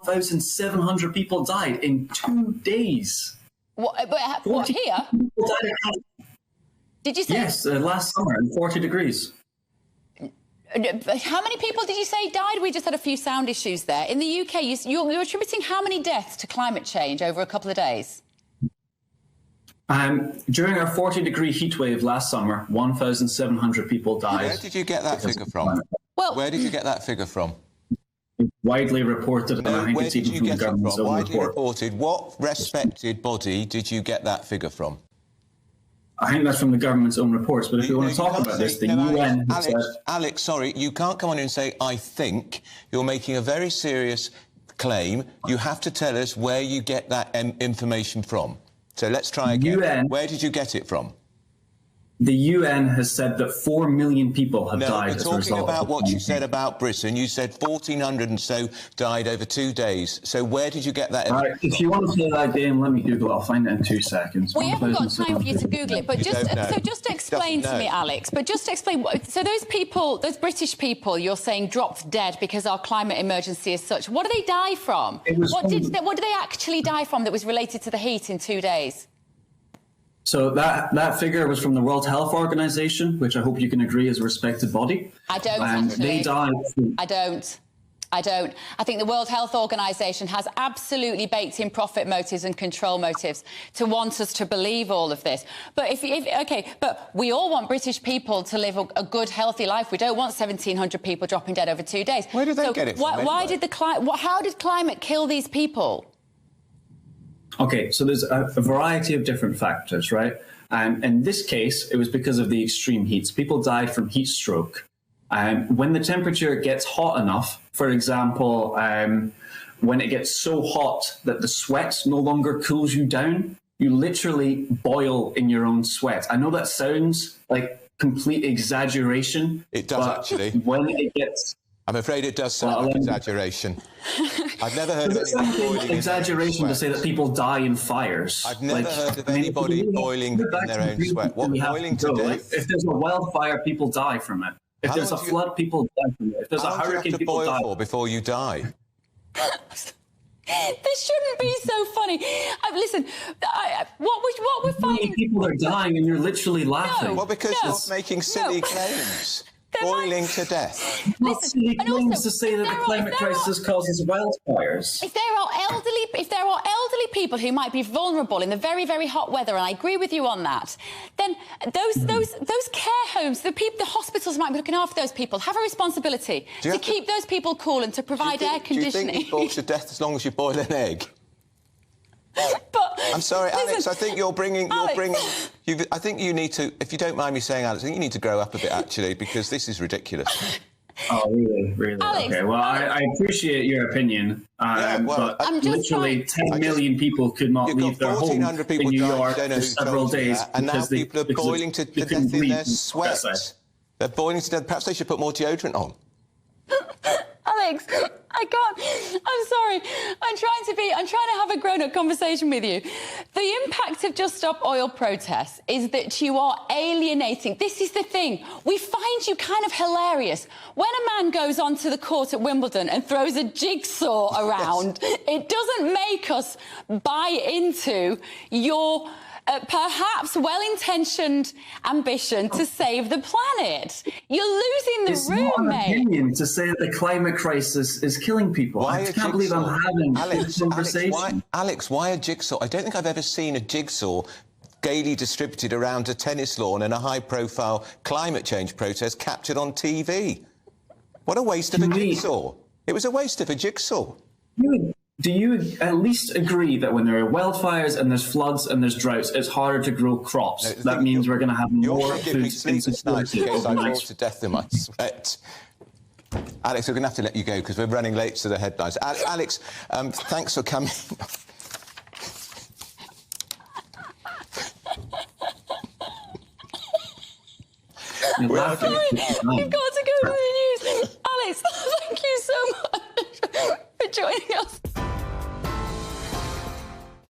1,700 people died in 2 days. What here? People died across. Did you say? Yes, last summer in 40 degrees. How many people did you say died? We just had a few sound issues there. In the UK, you're attributing how many deaths to climate change over a couple of days? During our 40-degree heat wave last summer, 1,700 people died. Where did you get that figure from? Well, where did you get that figure from? It's widely reported, and I think where it's did even you from the get it government's from? own Widely report. reported. What respected body did you get that figure from? I think that's from the government's own reports, but if you want to talk about this, the UN... Alex, sorry, you can't come on and say, I think. You're making a very serious claim. You have to tell us where you get that information from. So let's try again. Where did you get it from? The UN has said that 4 million people have died as a result of... No, we're talking about what you said about Britain. You said 1,400 and so died over 2 days. So where did you get that? All right, if you want to say that again, let me Google it. I'll find it in 2 seconds. We haven't got time for you to Google it, but just explain to me, Alex. But just explain. So those people, those British people, you're saying dropped dead because our climate emergency is such. What do they die from? What did they actually die from that was related to the heat in 2 days? So that figure was from the World Health Organization, which I hope you can agree is a respected body. I don't actually. They died. I don't. I think the World Health Organization has absolutely baked in profit motives and control motives to want us to believe all of this. But but we all want British people to live a good, healthy life. We don't want 1,700 people dropping dead over 2 days. Where did they get it from? How did climate kill these people? Okay, so there's a variety of different factors, right? In this case, it was because of the extreme heats. People died from heat stroke. When the temperature gets hot enough, for example, when it gets so hot that the sweat no longer cools you down, you literally boil in your own sweat. I know that sounds like complete exaggeration. It does actually. When it gets... I'm afraid it does sound like exaggeration. I've never heard of anybody boiling exaggeration to say that people die in fires. I've never heard of anybody boiling in their own sweat. What, boiling to death? If there's a wildfire, people die from it. If there's a flood, people die from it. If there's a hurricane, people die. How long do you have to boil for before you die? This shouldn't be so funny. Listen, what we're finding... People are dying and you're literally laughing. Well, because you're making silly claims. Boiling to death. Listen, claims to say that the climate crisis causes wildfires. If there are elderly people who might be vulnerable in the very, very hot weather, and I agree with you on that, then those care homes, the hospitals might be looking after those people, have a responsibility to keep those people cool and to provide air conditioning. Do you think you boil to death as long as you boil an egg? But, I'm sorry, listen, Alex, I think I think you need to, if you don't mind me saying, Alex, I think you need to grow up a bit, actually, because this is ridiculous. Oh, really? Really? Alex, okay, well, I appreciate your opinion, but literally 10 million people could not leave their home in New York for several days. And now people are boiling to death in their sweat. They're boiling to death. Perhaps they should put more deodorant on. Alex, I can't. I'm sorry. I'm trying to have a grown-up conversation with you. The impact of Just Stop Oil protests is that you are alienating. This is the thing. We find you kind of hilarious. When a man goes onto the court at Wimbledon and throws a jigsaw around, it doesn't make us buy into your... perhaps well-intentioned ambition to save the planet. You're losing the room, mate. It's not an opinion to say that the climate crisis is killing people. I can't believe I'm having this conversation. Alex, why a jigsaw? I don't think I've ever seen a jigsaw gaily distributed around a tennis lawn in a high-profile climate change protest captured on TV. What a waste of a jigsaw. It was a waste of a jigsaw. Do you at least agree that when there are wildfires and there's floods and there's droughts, it's harder to grow crops? That means we're going to have more food insecurity. In case I boil to death in my sweat. Alex, we're going to have to let you go because we're running late to the headlines. Alex, thanks for coming. We've got to go to the news.